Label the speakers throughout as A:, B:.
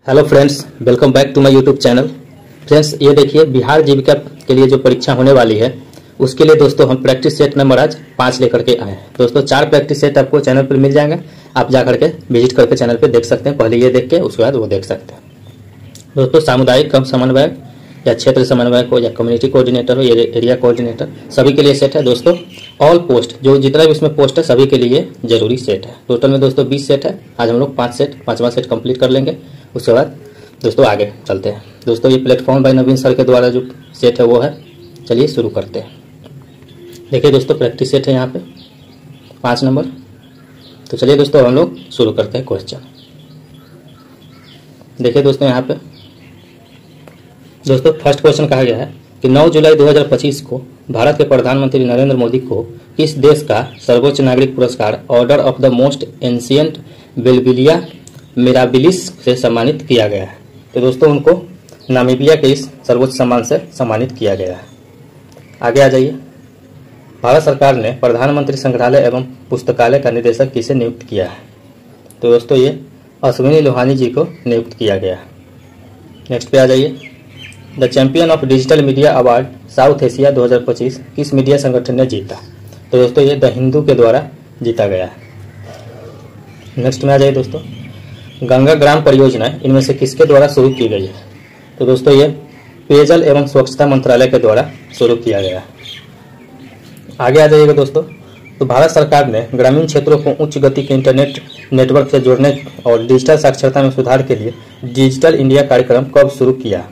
A: Hello friends, welcome back to my YouTube channel. Friends, ये देखिए बिहार जीविका के लिए जो परीक्षा होने वाली है उसके लिए दोस्तों हम प्रैक्टिस सेट नंबर आज 5 लेकर के आए हैं। दोस्तों 4 प्रैक्टिस सेट आपको चैनल पर मिल जाएंगे, आप जा करके विजिट करके चैनल पे देख सकते हैं। पहले ये देख के उसके बाद वो देख सकते हैं। दोस्तों सामुदायिक कम समन्वयक या क्षेत्र समन्वयक हो या कम्युनिटी कोऑर्डिनेटर हो या एरिया कोऑर्डिनेटर, सभी के लिए सेट है। दोस्तों ऑल पोस्ट जो जितना भी उसमें पोस्ट है सभी के लिए जरूरी सेट है। टोटल में दोस्तों 20 सेट है। आज हम लोग 5वां सेट कंप्लीट कर लेंगे, उसके बाद दोस्तों आगे चलते हैं। दोस्तों ये प्लेटफॉर्म बाय नवीन सर के द्वारा जो सेट है वो है। चलिए शुरू करते हैं। देखिए दोस्तों प्रैक्टिस सेट है यहाँ पे 5 नंबर। तो चलिए दोस्तों हम लोग शुरू करते हैं क्वेश्चन। देखिए दोस्तों यहाँ पे दोस्तों फर्स्ट क्वेश्चन कहा गया है कि 9 जुलाई 2025 को भारत के प्रधानमंत्री नरेंद्र मोदी को किस देश का सर्वोच्च नागरिक पुरस्कार Order of the Most Ancient बेल्विलिया मिराबिलिस से सम्मानित किया गया है। तो दोस्तों उनको नामीबिया के इस सर्वोच्च सम्मान से सम्मानित किया गया है। आगे आ जाइए। भारत सरकार ने प्रधानमंत्री संग्रहालय एवं पुस्तकालय का निदेशक किसे नियुक्त किया है? तो दोस्तों ये अश्विनी लोहानी जी को नियुक्त किया गया है। नेक्स्ट पे आ जाइए। The champion of digital media award south Asia 2025 किस मीडिया संगठन ने जीता? तो दोस्तों ये द हिंदू के द्वारा जीता गया है। नेक्स्ट में आ जाइए दोस्तों। गंगा ग्राम परियोजना इनमें से किसके द्वारा शुरू की गई है? तो दोस्तों ये पेयजल एवं स्वच्छता मंत्रालय के द्वारा शुरू किया गया है। आगे आ जाइएगा दोस्तों। तो भारत सरकार ने ग्रामीण क्षेत्रों को उच्च गति के इंटरनेट नेटवर्क से जोड़ने और डिजिटल साक्षरता में सुधार के लिए डिजिटल इंडिया कार्यक्रम कब शुरू किया?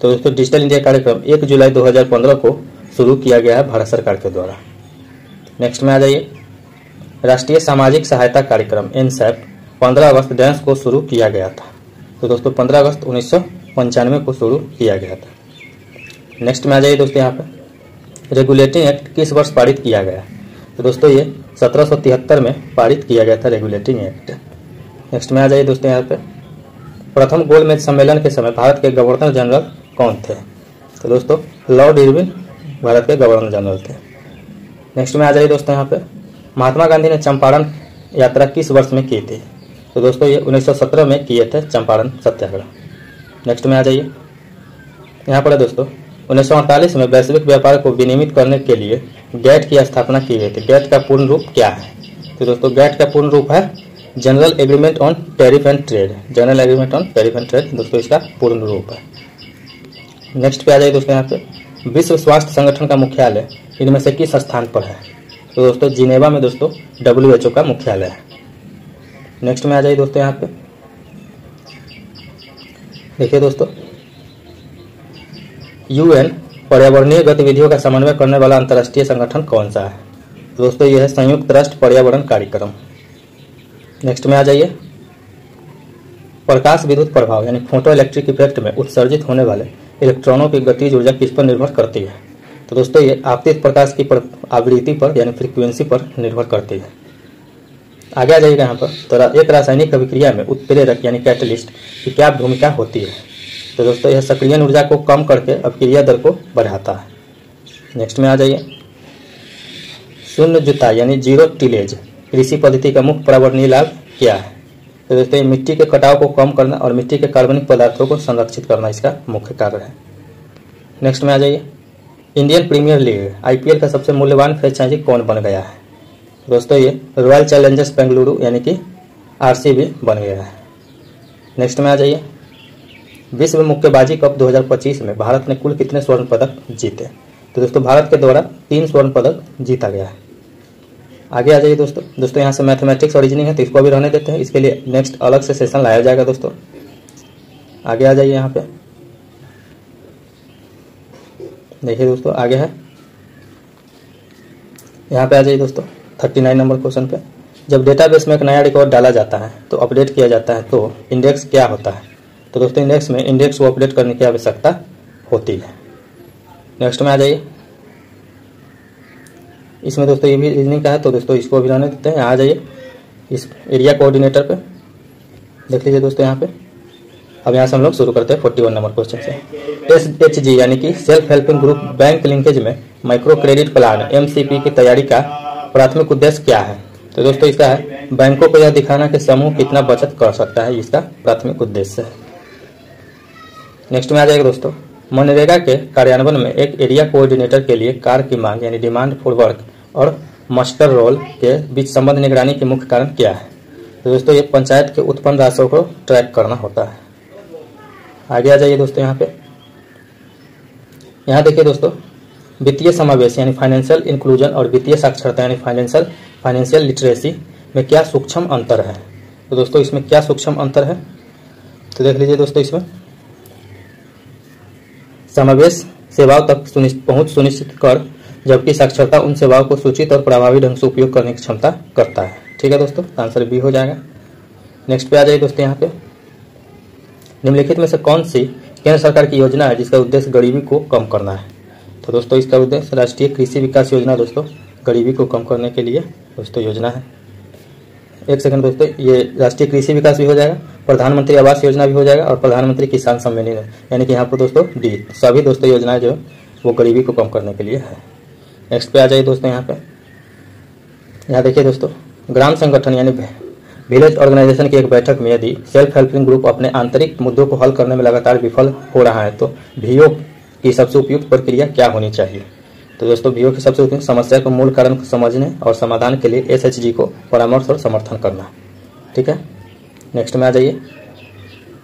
A: तो दोस्तों डिजिटल इंडिया कार्यक्रम 1 जुलाई 2015 को शुरू किया गया है भारत सरकार के द्वारा। नेक्स्ट में आ जाइए। राष्ट्रीय सामाजिक सहायता कार्यक्रम एनसैप 15 अगस्त डांस को शुरू किया गया था। तो दोस्तों 15 अगस्त 1995 को शुरू किया गया था। नेक्स्ट में आ जाइए दोस्तों। यहाँ पे रेगुलेटिंग एक्ट किस वर्ष पारित किया गया? तो दोस्तों ये 1773 में पारित किया गया था रेगुलेटिंग एक्ट। नेक्स्ट में आ जाइए दोस्तों। यहाँ पे प्रथम गोलमेज सम्मेलन के समय भारत के गवर्नर जनरल कौन थे? तो दोस्तों लॉर्ड इरविन भारत के गवर्नर जनरल थे। नेक्स्ट में आ जाइए दोस्तों। यहाँ पे महात्मा गांधी ने चंपारण यात्रा किस वर्ष में की थी? तो दोस्तों ये 1917 में किए थे चंपारण सत्याग्रह। नेक्स्ट में आ जाइए। यहाँ पर दोस्तों 1948 में वैश्विक व्यापार को विनियमित करने के लिए गैट की स्थापना की गई थी। गैट का पूर्ण रूप क्या है? तो दोस्तों गैट का पूर्ण रूप है general agreement on tariff and trade. General agreement on tariff and trade दोस्तों इसका पूर्ण रूप है। नेक्स्ट पे आ जाइए दोस्तों। यहाँ पे विश्व स्वास्थ्य संगठन का मुख्यालय इनमें से किस स्थान पर है? तो दोस्तों जिनेवा में दोस्तों WHO का मुख्यालय है। नेक्स्ट में आ जाइए दोस्तों। यहाँ पे देखिए दोस्तों UN पर्यावरणीय गतिविधियों का समन्वय करने वाला अंतर्राष्ट्रीय संगठन कौन सा है? दोस्तों यह है संयुक्त राष्ट्र पर्यावरण कार्यक्रम। नेक्स्ट में आ जाइए। प्रकाश विद्युत प्रभाव यानी फोटो इलेक्ट्रिक इफेक्ट में उत्सर्जित होने वाले इलेक्ट्रॉनों की गतिज ऊर्जा किस पर निर्भर करती है? तो दोस्तों ये आपतित प्रकाश की आवृत्ति पर यानी फ्रीक्वेंसी पर निर्भर करती है। आगे आ जाइएगा। यहाँ पर तो एक रासायनिक अभिक्रिया में उत्प्रेरक यानी कैटलिस्ट की क्या भूमिका होती है? तो दोस्तों यह सक्रियण ऊर्जा को कम करके अभिक्रिया दर को बढ़ाता है। नेक्स्ट में आ जाइए। शून्य जुताई यानी जीरो टिलेज कृषि पद्धति का मुख्य पर्यावरणीय लाभ क्या है? तो दोस्तों ये मिट्टी के कटाव को कम करना और मिट्टी के कार्बनिक पदार्थों को संरक्षित करना इसका मुख्य कार्य है। नेक्स्ट में आ जाइए। इंडियन प्रीमियर लीग IPL का सबसे मूल्यवान फ्रेंचाइजी कौन बन गया है? दोस्तों ये रॉयल चैलेंजर्स बेंगलुरु यानी कि RCB बन गया है। नेक्स्ट में आ जाइए। विश्व मुक्केबाजी कप 2025 में भारत ने कुल कितने स्वर्ण पदक जीते? तो दोस्तों भारत के द्वारा 3 स्वर्ण पदक जीता गया है। आगे आ जाइए दोस्तों यहाँ से मैथमेटिक्स और रीजनिंग है तो इसको भी रहने देते हैं, इसके लिए नेक्स्ट अलग से सेशन लाया जाएगा दोस्तों। आगे आ जाइए। यहाँ पे देखिए दोस्तों आगे है। यहाँ पे आ जाइए दोस्तों 39 नंबर क्वेश्चन पे। जब डेटाबेस में एक नया रिकॉर्ड डाला जाता है तो अपडेट किया जाता है तो इंडेक्स क्या होता है? तो दोस्तों इंडेक्स में इंडेक्स को अपडेट करने की आवश्यकता होती है। नेक्स्ट में आ जाइए। इसमें दोस्तों ये भी रीजनिंग का है तो दोस्तों इसको भी रहने देते हैं। आ जाइए इस एरिया कोऑर्डिनेटर पे देख लीजिए दोस्तों। यहाँ पे अब यहाँ से हम लोग शुरू करते हैं 41 नंबर क्वेश्चन से। SHG यानी कि self helping group bank linkage में माइक्रो क्रेडिट प्लान MCP की तैयारी का प्राथमिक उद्देश्य क्या है? तो दोस्तों इसका है बैंकों को यह दिखाना कि समूह कितना बचत कर सकता है, इसका प्राथमिक उद्देश्य है। नेक्स्ट में आ जाएगा दोस्तों, मनरेगा के कार्यान्वयन में एक एरिया कोऑर्डिनेटर के लिए कार्य की मांग यानी डिमांड फॉर वर्क और मास्टर रोल के बीच संबंध निगरानी के मुख्य कारण क्या है? तो दोस्तों ये पंचायत के उत्पन्न राशि को ट्रैक करना होता है। आगे आ जाइए दोस्तों, यहाँ देखिए दोस्तों, वित्तीय समावेश यानी फाइनेंशियल इंक्लूजन और वित्तीय साक्षरता यानी फाइनेंशियल लिटरेसी में क्या सूक्ष्म अंतर है? तो दोस्तों इसमें क्या सूक्ष्म अंतर है तो देख लीजिए दोस्तों। इसमें समावेश सेवाओं तक पहुंच सुनिश्चित कर, जबकि साक्षरता उन सेवाओं को सूचित और प्रभावी ढंग से उपयोग करने की क्षमता करता है। ठीक है दोस्तों, आंसर बी हो जाएगा। नेक्स्ट पे आ जाइए दोस्तों, यहाँ पे निम्नलिखित में से कौन सी केंद्र सरकार की योजना है जिसका उद्देश्य गरीबी को कम करना है? तो दोस्तों इसका उद्देश्य राष्ट्रीय कृषि विकास योजना दोस्तों गरीबी को कम करने के लिए दोस्तों योजना है। एक सेकंड दोस्तों, ये राष्ट्रीय कृषि विकास भी हो जाएगा, प्रधानमंत्री आवास योजना भी हो जाएगा और प्रधानमंत्री किसान सम्मान निधि, यानी कि यहाँ पर दोस्तों डी सभी दोस्तों योजनाएं जो वो गरीबी को कम करने के लिए है। नेक्स्ट पे आ जाइए दोस्तों, यहाँ देखिए दोस्तों, ग्राम संगठन यानी विलेज ऑर्गेनाइजेशन की एक बैठक में यदि सेल्फ हेल्पिंग ग्रुप अपने आंतरिक मुद्दों को हल करने में लगातार विफल हो रहा है तो वीओ की सबसे उपयुक्त प्रक्रिया क्या होनी चाहिए? तो दोस्तों वीओ की सबसे उपयुक्त समस्या को मूल कारण को समझने और समाधान के लिए एसएचजी को परामर्श और समर्थन करना। ठीक है, नेक्स्ट में आ जाइए,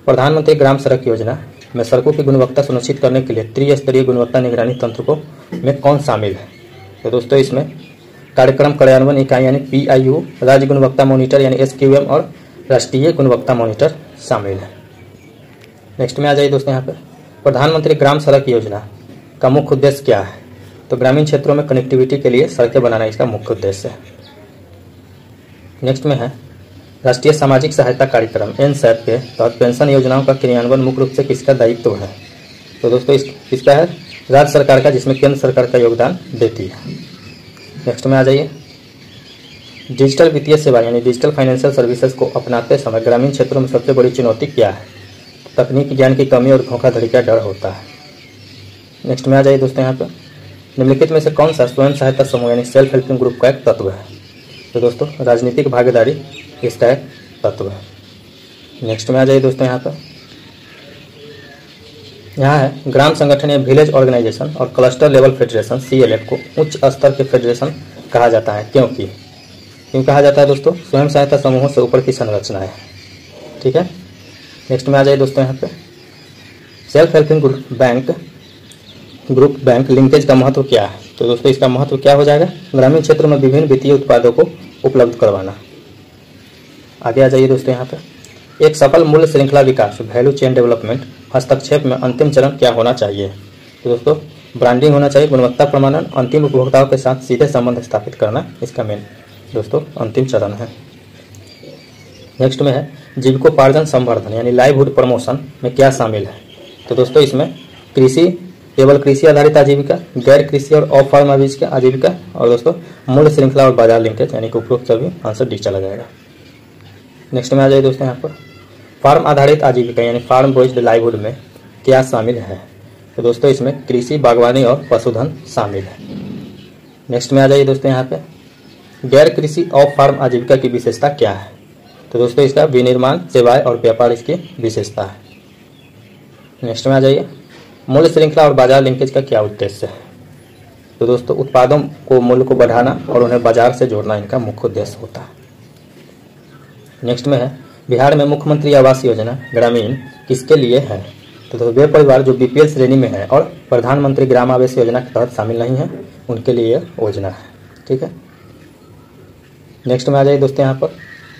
A: प्रधानमंत्री ग्राम सड़क योजना में सड़कों की गुणवत्ता सुनिश्चित करने के लिए त्रिस्तरीय गुणवत्ता निगरानी तंत्र को में कौन शामिल है? तो दोस्तों इसमें कार्यक्रम कार्यान्वयन इकाई यानी पीआईयू, राज्य गुणवत्ता मॉनिटर यानी एसक्यूएम और राष्ट्रीय गुणवत्ता मॉनिटर शामिल है। नेक्स्ट में आ जाइए दोस्तों, यहाँ पे प्रधानमंत्री ग्राम सड़क योजना का मुख्य उद्देश्य क्या है? तो ग्रामीण क्षेत्रों में कनेक्टिविटी के लिए सड़कें बनाना इसका मुख्य उद्देश्य है। नेक्स्ट में है राष्ट्रीय सामाजिक सहायता कार्यक्रम एनसैप के तहत पेंशन योजनाओं का क्रियान्वयन मुख्य रूप से किसका दायित्व है? तो दोस्तों इसका है राज्य सरकार का, जिसमें केंद्र सरकार का योगदान देती है। नेक्स्ट में आ जाइए, डिजिटल वित्तीय सेवा यानी डिजिटल फाइनेंशियल सर्विसेज को अपनाते समय ग्रामीण क्षेत्रों में सबसे बड़ी चुनौती क्या है? तकनीकी ज्ञान की कमी और धोखाधड़ी का डर होता है। नेक्स्ट में आ जाइए दोस्तों, यहाँ पे निम्नलिखित में से कौन सा स्वयं सहायता समूह यानी सेल्फ हेल्पिंग ग्रुप का एक तत्व है? तो दोस्तों राजनीतिक भागीदारी इसका एक तत्व है। नेक्स्ट में आ जाइए दोस्तों, यहाँ है ग्राम संगठन या विलेज ऑर्गेनाइजेशन और क्लस्टर लेवल फेडरेशन सीएलएफ को उच्च स्तर के फेडरेशन कहा जाता है। क्यों कहा जाता है दोस्तों? स्वयं सहायता समूहों से ऊपर की संरचना है। ठीक है, नेक्स्ट में आ जाइए दोस्तों, यहाँ पे self helping group bank linkage का महत्व क्या है? तो दोस्तों इसका महत्व क्या हो जाएगा? ग्रामीण क्षेत्रों में विभिन्न वित्तीय उत्पादों को उपलब्ध करवाना। आगे आ जाइए दोस्तों, यहाँ पे एक सफल मूल्य श्रृंखला विकास वैल्यू चेन डेवलपमेंट हस्तक्षेप में अंतिम चरण क्या होना चाहिए? तो दोस्तों ब्रांडिंग होना चाहिए, गुणवत्ता प्रमाणन, अंतिम उपभोक्ताओं के साथ सीधे संबंध स्थापित करना इसका मेन दोस्तों अंतिम चरण है। नेक्स्ट में है जीविकोपार्जन संवर्धन यानी लाइवहुड प्रमोशन में क्या शामिल है? तो दोस्तों इसमें कृषि, केवल कृषि आधारित आजीविका, गैर कृषि और ऑफ फार्म आजीविका और दोस्तों मूल्य श्रृंखला और बाजार लिंकेज यानी कि उपरोक्त सभी आंसर डी चला जाएगा। नेक्स्ट में आ जाइए दोस्तों, यहाँ पर फार्म आधारित आजीविका यानी फार्म बेस्ड लाइवहुड में क्या शामिल है? तो दोस्तों इसमें कृषि, बागवानी और पशुधन शामिल है। नेक्स्ट में आ जाइए दोस्तों, यहाँ पे गैर कृषि ऑफ फार्म आजीविका की विशेषता क्या है? तो दोस्तों इसका विनिर्माण, सेवाएं और व्यापार इसकी विशेषता है। नेक्स्ट में आ जाइए, मूल्य श्रृंखला और बाजार लिंकेज का क्या उद्देश्य है? तो दोस्तों उत्पादों को मूल्य को बढ़ाना और उन्हें बाजार से जोड़ना इनका मुख्य उद्देश्य होता है। नेक्स्ट में है बिहार में मुख्यमंत्री आवास योजना ग्रामीण किसके लिए है? तो वे परिवार जो बीपीएल श्रेणी में है और प्रधानमंत्री ग्राम आवास योजना के तहत शामिल नहीं है उनके लिए योजना है। ठीक है, नेक्स्ट में आ जाइए दोस्तों, यहाँ पर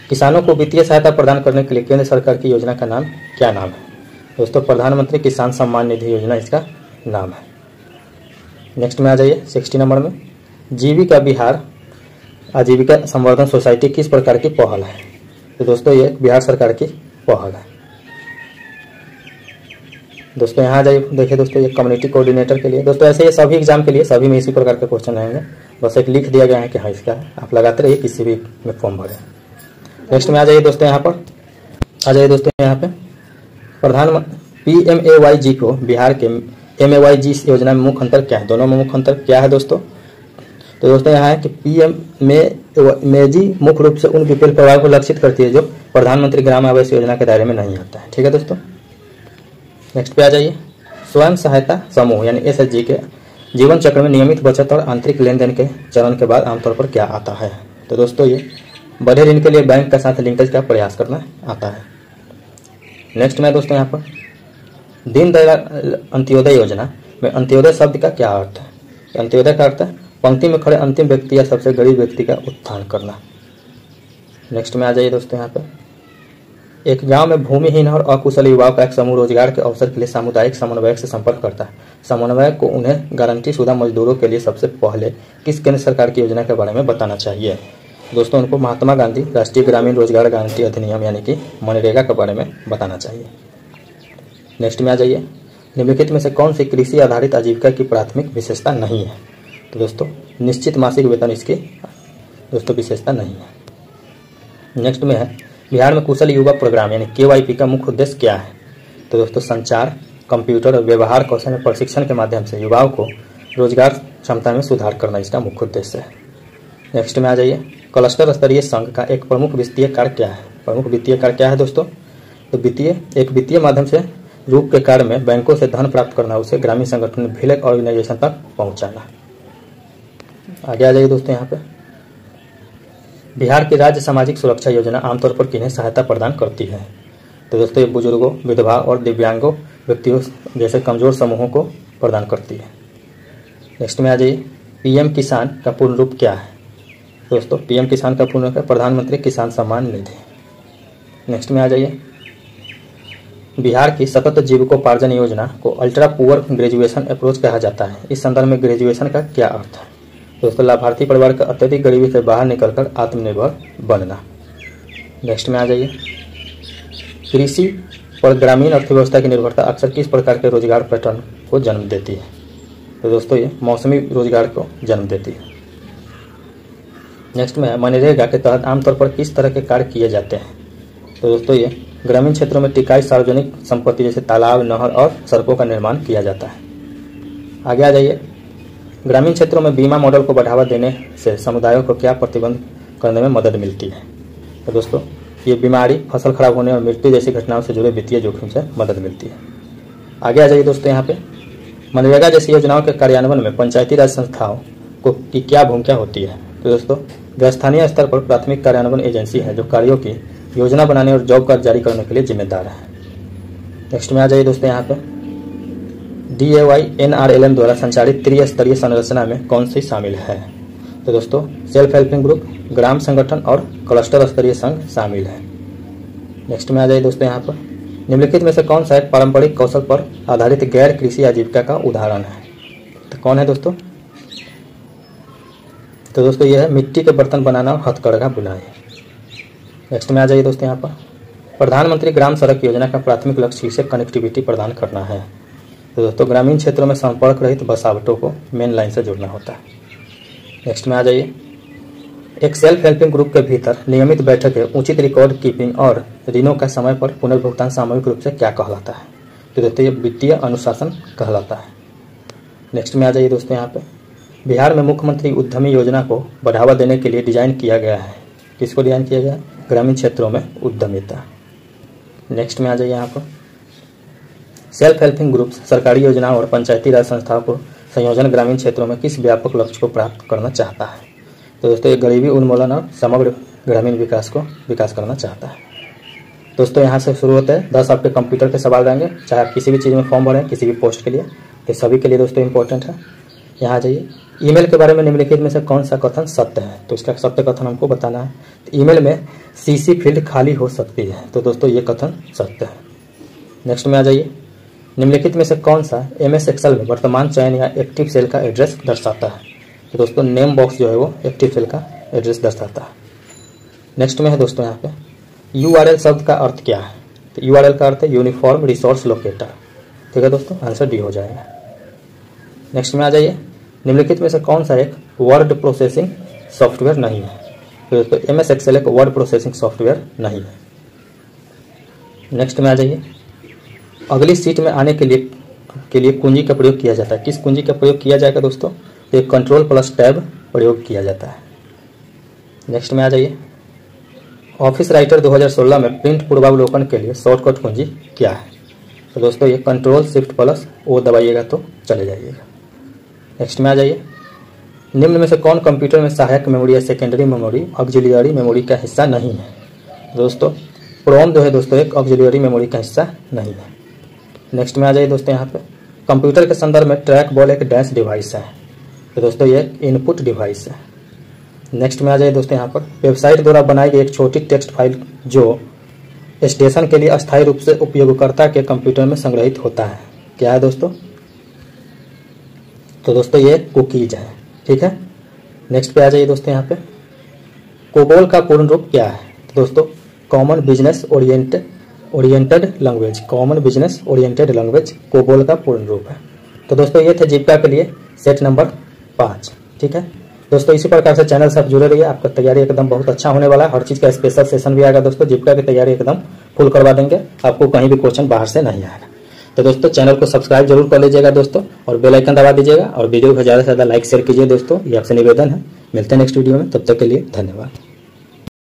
A: किसानों को वित्तीय सहायता प्रदान करने के लिए केंद्र सरकार की योजना का नाम क्या नाम है? दोस्तों प्रधानमंत्री किसान सम्मान निधि योजना इसका नाम है। नेक्स्ट में आ जाइए 60 नंबर में जीविका बिहार आजीविका संवर्धन सोसाइटी किस प्रकार की पहल है? तो दोस्तों ये बिहार सरकार की पहल है। दोस्तों यहाँ जाइए, देखिए दोस्तों ये कम्युनिटी कोऑर्डिनेटर के लिए दोस्तों ऐसे ये सभी एग्जाम के लिए सभी में इसी प्रकार के क्वेश्चन आएंगे, बस एक लिख दिया गया है कि हाँ इसका आप लगाते रहिए, किसी भी में फॉर्म भरें। नेक्स्ट में आ जाइए दोस्तों, यहाँ पर आ जाइए दोस्तों, यहाँ पे प्रधानमंत्री PMAYG को बिहार के MAYG योजना में मुख्य अंतर क्या है? दोनों में मुख्य अंतर क्या है दोस्तों? तो दोस्तों यहाँ है कि PMAYG मुख्य रूप से उन बीपीएल परिवारों को लक्षित करती है जो प्रधानमंत्री ग्राम आवास योजना के दायरे में नहीं आता है। ठीक है दोस्तों, नेक्स्ट पे आ जाइए, स्वयं सहायता समूह यानी एसएचजी के जीवन चक्र में नियमित बचत और आंतरिक लेन देन के चरण के बाद आमतौर पर क्या आता है? तो दोस्तों ये बड़े ऋण के लिए बैंक के साथ लिंकेज का प्रयास करना आता है। नेक्स्ट में दोस्तों यहाँ पर दीनदयाल अंत्योदय योजना में अंत्योदय शब्द का क्या अर्थ है? अंत्योदय का अर्थ है पंक्ति में खड़े अंतिम व्यक्ति या सबसे गरीब व्यक्ति का उत्थान करना। नेक्स्ट में आ जाइए दोस्तों, यहाँ पे एक गांव में भूमिहीन और अकुशल युवाओं का एक समूह रोजगार के अवसर के लिए सामुदायिक समन्वयक से संपर्क करता है। समन्वयक को उन्हें गारंटी शुदा मजदूरों के लिए सबसे पहले किस केंद्र सरकार की योजना के बारे में बताना चाहिए? दोस्तों उनको महात्मा गांधी राष्ट्रीय ग्रामीण रोजगार गारंटी अधिनियम यानी कि मनरेगा के बारे में बताना चाहिए। नेक्स्ट में आ जाइए, निम्नलिखित में से कौन सी कृषि आधारित आजीविका की प्राथमिक विशेषता नहीं है? तो दोस्तों निश्चित मासिक वेतन इसकी दोस्तों विशेषता नहीं है। नेक्स्ट में है बिहार में कुशल युवा प्रोग्राम यानी KYP का मुख्य उद्देश्य क्या है? तो दोस्तों संचार, कंप्यूटर और व्यवहार कौशल में प्रशिक्षण के माध्यम से युवाओं को रोजगार क्षमता में सुधार करना इसका मुख्य उद्देश्य है। नेक्स्ट में आ जाइए, क्लस्टर स्तरीय संघ का एक प्रमुख वित्तीय कार्य क्या है? प्रमुख वित्तीय कार्य क्या है दोस्तों? तो एक वित्तीय माध्यम से रूप के कार्य में बैंकों से धन प्राप्त करना, उसे ग्रामीण संगठन विलेज ऑर्गेनाइजेशन तक पहुंचाना। आगे आ जाइए दोस्तों, यहाँ पे बिहार की राज्य सामाजिक सुरक्षा योजना आमतौर पर किन्हें सहायता प्रदान करती है? तो दोस्तों ये बुजुर्गों, विधवा और दिव्यांगों व्यक्तियों जैसे कमजोर समूहों को प्रदान करती है। नेक्स्ट में आ जाइए, PM किसान का पूर्ण रूप क्या है? दोस्तों PM किसान का पूर्ण रूप है प्रधानमंत्री किसान सम्मान निधि। नेक्स्ट में आ जाइए, बिहार की सतत जीविकोपार्जन योजना को अल्ट्रा पुअर ग्रेजुएशन अप्रोच कहा जाता है। इस संदर्भ में ग्रेजुएशन का क्या अर्थ है? दोस्तों लाभार्थी परिवार का अत्यधिक गरीबी से बाहर निकलकर आत्मनिर्भर बनना। नेक्स्ट में आ जाइए, कृषि पर ग्रामीण अर्थव्यवस्था की निर्भरता अक्सर किस प्रकार के रोजगार पैटर्न को जन्म देती है? तो दोस्तों ये मौसमी रोजगार को जन्म देती है। नेक्स्ट में है मनरेगा के तहत आमतौर पर किस तरह के कार्य किए जाते हैं? तो दोस्तों ये ग्रामीण क्षेत्रों में टिकाई सार्वजनिक संपत्ति जैसे तालाब, नहर और सड़कों का निर्माण किया जाता है। आगे आ जाइए, ग्रामीण क्षेत्रों में बीमा मॉडल को बढ़ावा देने से समुदायों को क्या प्रतिबंध करने में मदद मिलती है? तो दोस्तों ये बीमारी, फसल खराब होने और मृत्यु जैसी घटनाओं से जुड़े वित्तीय जोखिम से मदद मिलती है। आगे आ जाइए दोस्तों, यहाँ पे मनरेगा जैसी योजनाओं के कार्यान्वयन में पंचायती राज संस्थाओं की क्या भूमिका होती है? तो दोस्तों वे स्थानीय स्तर पर प्राथमिक कार्यान्वयन एजेंसी है जो कार्यों की योजना बनाने और जॉब कार्ड जारी करने के लिए जिम्मेदार है। नेक्स्ट में आ जाइए दोस्तों, यहाँ पे DAY NRLM द्वारा संचालित त्रिस्तरीय संरचना में कौन सी शामिल है? तो दोस्तों सेल्फ हेल्पिंग ग्रुप, ग्राम संगठन और क्लस्टर स्तरीय संघ शामिल है। नेक्स्ट में आ जाइए दोस्तों, यहाँ पर निम्नलिखित में से कौन सा एक पारंपरिक कौशल पर आधारित गैर कृषि आजीविका का उदाहरण है? तो कौन है दोस्तों? तो दोस्तों यह है मिट्टी के बर्तन बनाना और हथकरघा बुनाई। नेक्स्ट में आ जाइए दोस्तों, यहाँ पर प्रधानमंत्री ग्राम सड़क योजना का प्राथमिक लक्ष्य से कनेक्टिविटी प्रदान करना है। तो दोस्तों ग्रामीण क्षेत्रों में संपर्क रहित बसावटों को मेन लाइन से जोड़ना होता है। नेक्स्ट में आ जाइए, एक सेल्फ हेल्पिंग ग्रुप के भीतर नियमित बैठकें, उचित रिकॉर्ड कीपिंग और ऋणों का समय पर पुनर्भुगतान सामूहिक रूप से क्या कहलाता है? तो दोस्तों ये वित्तीय अनुशासन कहलाता है। नेक्स्ट में आ जाइए दोस्तों, यहाँ पे बिहार में मुख्यमंत्री उद्यमी योजना को बढ़ावा देने के लिए डिजाइन किया गया है। किसको डिजाइन किया गया? ग्रामीण क्षेत्रों में उद्यमिता। नेक्स्ट में आ जाइए, यहाँ पर सेल्फ हेल्पिंग ग्रुप्स सरकारी योजनाओं और पंचायती राज संस्थाओं को संयोजन ग्रामीण क्षेत्रों में किस व्यापक लक्ष्य को प्राप्त करना चाहता है? तो दोस्तों ये गरीबी उन्मूलन और समग्र ग्रामीण विकास करना चाहता है। दोस्तों यहाँ से शुरू होता है 10 आपके कंप्यूटर के सवाल रहेंगे, चाहे आप किसी भी चीज़ में फॉर्म भरें, किसी भी पोस्ट के लिए, ये सभी के लिए दोस्तों इंपॉर्टेंट है। यहाँ आ जाइए, ईमेल के बारे में निम्नलिखित में से कौन सा कथन सत्य है? तो इसका सत्य कथन हमको बताना है। तो ईमेल में CC फील्ड खाली हो सकती है, तो दोस्तों ये कथन सत्य है। नेक्स्ट में आ जाइए, निम्नलिखित में से कौन सा MS एक्सेल में वर्तमान चयन या एक्टिव सेल का एड्रेस दर्शाता है? तो दोस्तों नेम बॉक्स जो है वो एक्टिव सेल का एड्रेस दर्शाता है। नेक्स्ट में है दोस्तों यहाँ पे URL शब्द का अर्थ क्या है? तो URL का अर्थ है यूनिफॉर्म रिसोर्स लोकेटर। ठीक है दोस्तों, आंसर D हो जाएगा। नेक्स्ट में आ जाइए, निम्नलिखित में से कौन सा एक वर्ड प्रोसेसिंग सॉफ्टवेयर नहीं है? तो दोस्तों MS एक्सेल एक वर्ड प्रोसेसिंग सॉफ्टवेयर नहीं है। नेक्स्ट में आ जाइए, अगली सीट में आने के लिए कुंजी का प्रयोग किया जाता है। किस कुंजी का प्रयोग किया जाएगा दोस्तों? तो एक Ctrl+Tab प्रयोग किया जाता है। नेक्स्ट में आ जाइए, ऑफिस राइटर 2016 में प्रिंट पूर्वावलोकन के लिए शॉर्टकट कुंजी क्या है? तो दोस्तों ये कंट्रोल शिफ्ट प्लस ओ दबाइएगा तो चले जाइएगा। नेक्स्ट में आ जाइए। निम्न में से कौन कंप्यूटर में सहायक मेमोरी या सेकेंडरी मेमोरी ऑक्सिलियरी मेमोरी का हिस्सा नहीं है? दोस्तों प्रोम जो है दोस्तों एक ऑक्सिलियरी मेमोरी का हिस्सा नहीं है। नेक्स्ट में आ जाइए दोस्तों। यहाँ पे कंप्यूटर के संदर्भ में ट्रैक बॉल एक डैश डिवाइस है, तो दोस्तों ये एक इनपुट डिवाइस है। नेक्स्ट में आ जाइए दोस्तों। यहाँ पर वेबसाइट द्वारा बनाई गई एक छोटी टेक्स्ट फाइल जो स्टेशन के लिए अस्थायी रूप से उपयोगकर्ता के कंप्यूटर में संग्रहित होता है, क्या है दोस्तों? तो दोस्तों ये कुकीज है, ठीक है। नेक्स्ट पे आ जाइए दोस्तों। यहाँ पे कोबोल का पूर्ण रूप क्या है? तो दोस्तों common business oriented language, common business oriented language COBOL का पूर्ण रूप है। तो दोस्तों ये थे जीविका के लिए सेट नंबर 5, ठीक है दोस्तों। इसी प्रकार से चैनल से आप जुड़े रहिए, आपका तैयारी एकदम बहुत अच्छा होने वाला है। हर चीज़ का स्पेशल सेशन भी आएगा दोस्तों, जीविका की तैयारी एकदम फुल करवा देंगे, आपको कहीं भी क्वेश्चन बाहर से नहीं आएगा। तो दोस्तों चैनल को सब्सक्राइब जरूर कर लीजिएगा दोस्तों, और बेल आइकन दबा दीजिएगा, और वीडियो को ज़्यादा से ज़्यादा लाइक शेयर कीजिए दोस्तों, ये आपसे निवेदन है। मिलते हैं नेक्स्ट वीडियो में, तब तक के लिए धन्यवाद।